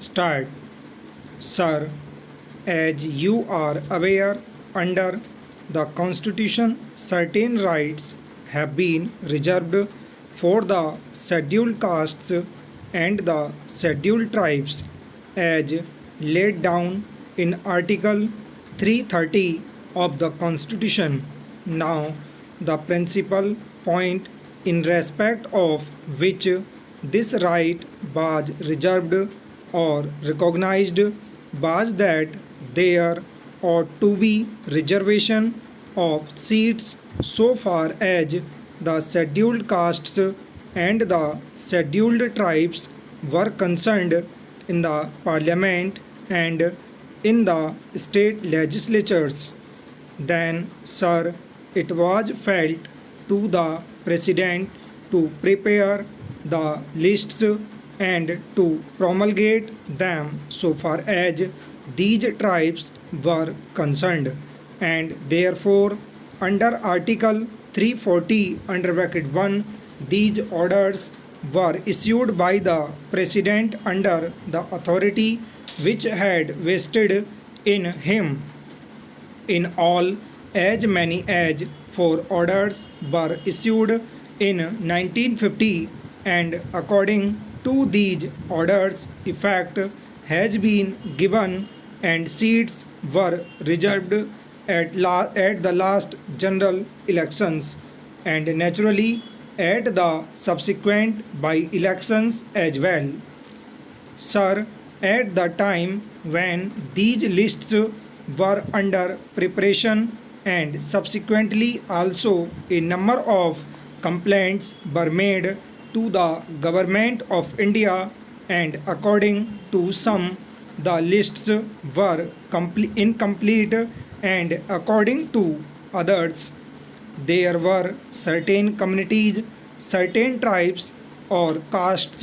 Start. Sir, as you are aware, under the Constitution, certain rights have been reserved for the scheduled castes and the scheduled tribes as laid down in Article 330 of the Constitution. Now, the principal point in respect of which this right was reserved or recognized was that there ought to be reservation of seats so far as the scheduled castes and the scheduled tribes were concerned in the parliament and in the state legislatures. Then, sir, it was felt to the President to prepare the lists and to promulgate them so far as these tribes were concerned, and therefore, under Article 340 under bracket 1, these orders were issued by the President under the authority which had vested in him. In all, as many as 4 orders were issued in 1950, and according to these orders, effect has been given and seats were reserved at the last general elections and naturally at the subsequent by elections as well. Sir, at the time when these lists were under preparation and subsequently also a number of complaints were made to the government of India, and according to some the lists were incomplete, and according to others there were certain communities, certain tribes or castes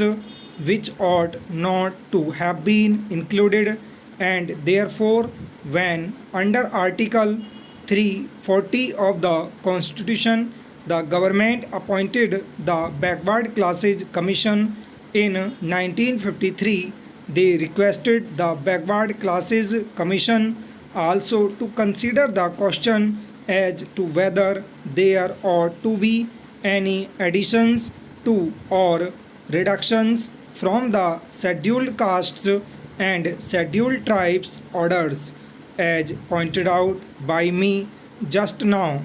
which ought not to have been included, and therefore, when under Article 340 of the Constitution, the government appointed the Backward Classes Commission in 1953, they requested the Backward Classes Commission also to consider the question as to whether there ought to be any additions to or reductions from the scheduled castes and scheduled tribes orders, as pointed out by me just now.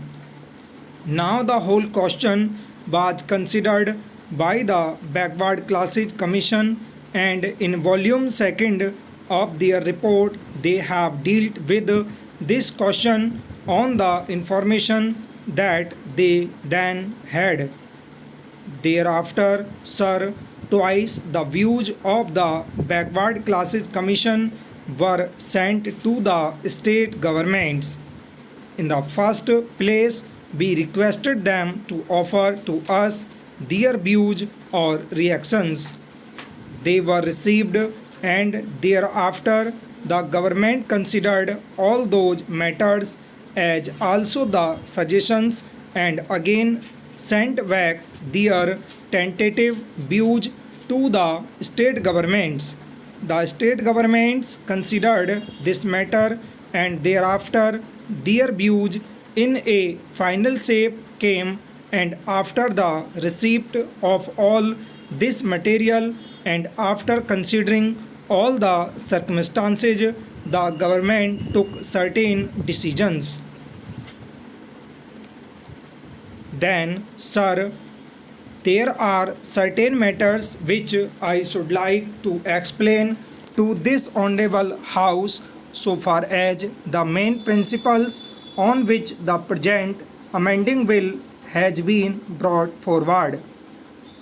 Now the whole question was considered by the Backward Classes Commission, and in volume 2 of their report they have dealt with this question on the information that they then had. Thereafter, sir, twice the views of the Backward Classes Commission were sent to the state governments. In the first place, we requested them to offer to us their views or reactions. They were received, and thereafter the government considered all those matters as also the suggestions and again sent back their tentative views to the state governments. The state governments considered this matter, and thereafter their views in a final shape came, and after the receipt of all this material and after considering all the circumstances, the government took certain decisions. Then, sir, there are certain matters which I should like to explain to this honorable House so far as the main principles on which the present amending bill has been brought forward.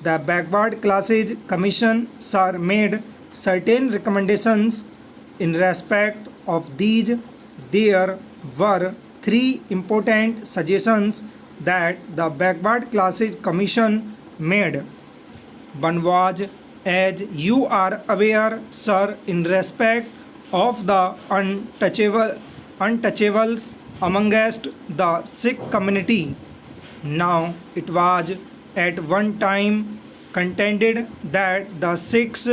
The Backward Classes Commission, sir, made certain recommendations in respect of these. There were three important suggestions that the Backward Classes Commission made. One was, as you are aware, sir, in respect of the untouchables amongst the Sikh community. Now, it was at one time contended that the Sikhs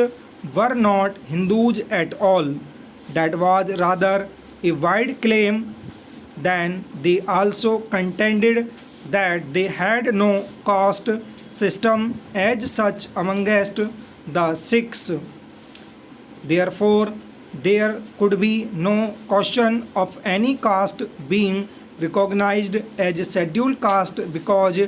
were not Hindus at all. That was rather a wide claim. Then they also contended that they had no caste system as such amongst the Sikhs. Therefore, there could be no question of any caste being recognized as a scheduled caste because,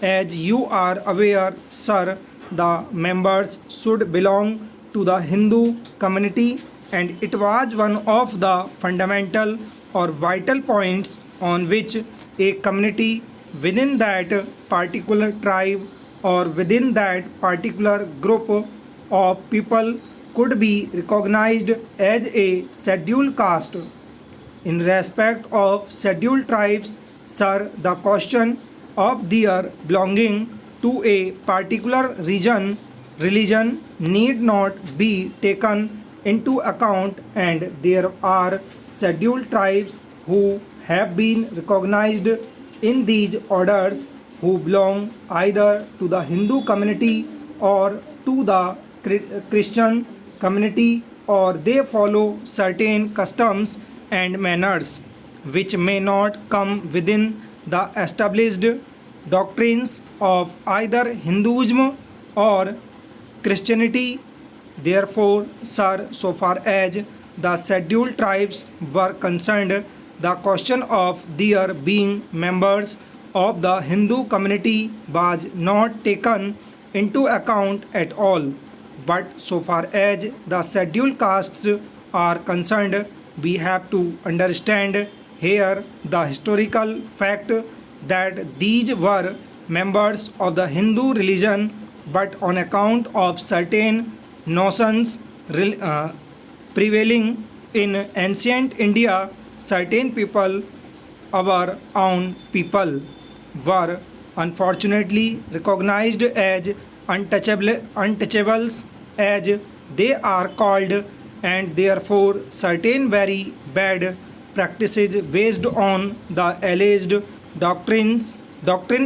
as you are aware, sir, the members should belong to the Hindu community, and it was one of the fundamental or vital points on which a community within that particular tribe or within that particular group of people could be recognized as a scheduled caste. In respect of scheduled tribes, sir, the question of their belonging to a particular religion need not be taken into account, and there are scheduled tribes who have been recognized in these orders who belong either to the Hindu community or to the Christian community, or they follow certain customs and manners which may not come within the established doctrines of either Hinduism or Christianity. Therefore, sir, so far as the scheduled tribes were concerned, the question of their being members of the Hindu community was not taken into account at all. But so far as the scheduled castes are concerned, we have to understand here the historical fact that these were members of the Hindu religion, but on account of certain notions prevailing in ancient India, certain people, our own people, were unfortunately recognized as untouchables as they are called, and therefore certain very bad practices based on the alleged doctrine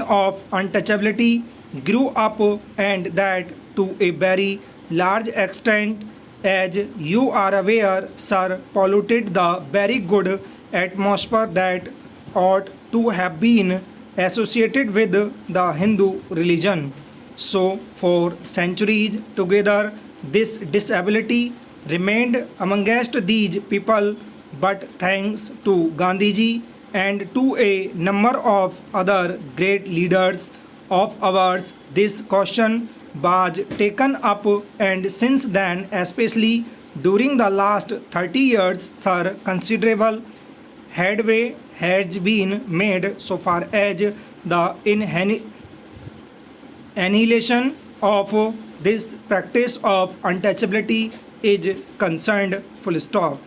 of untouchability grew up, and that to a very large extent, as you are aware, sir, polluted the very good atmosphere that ought to have been associated with the Hindu religion. So, for centuries together, this disability remained amongst these people, but thanks to Gandhiji and to a number of other great leaders of ours, this question was taken up, and since then, especially during the last 30 years, sir, considerable headway has been made so far as the annihilation of this practice of untouchability is concerned. Full stop.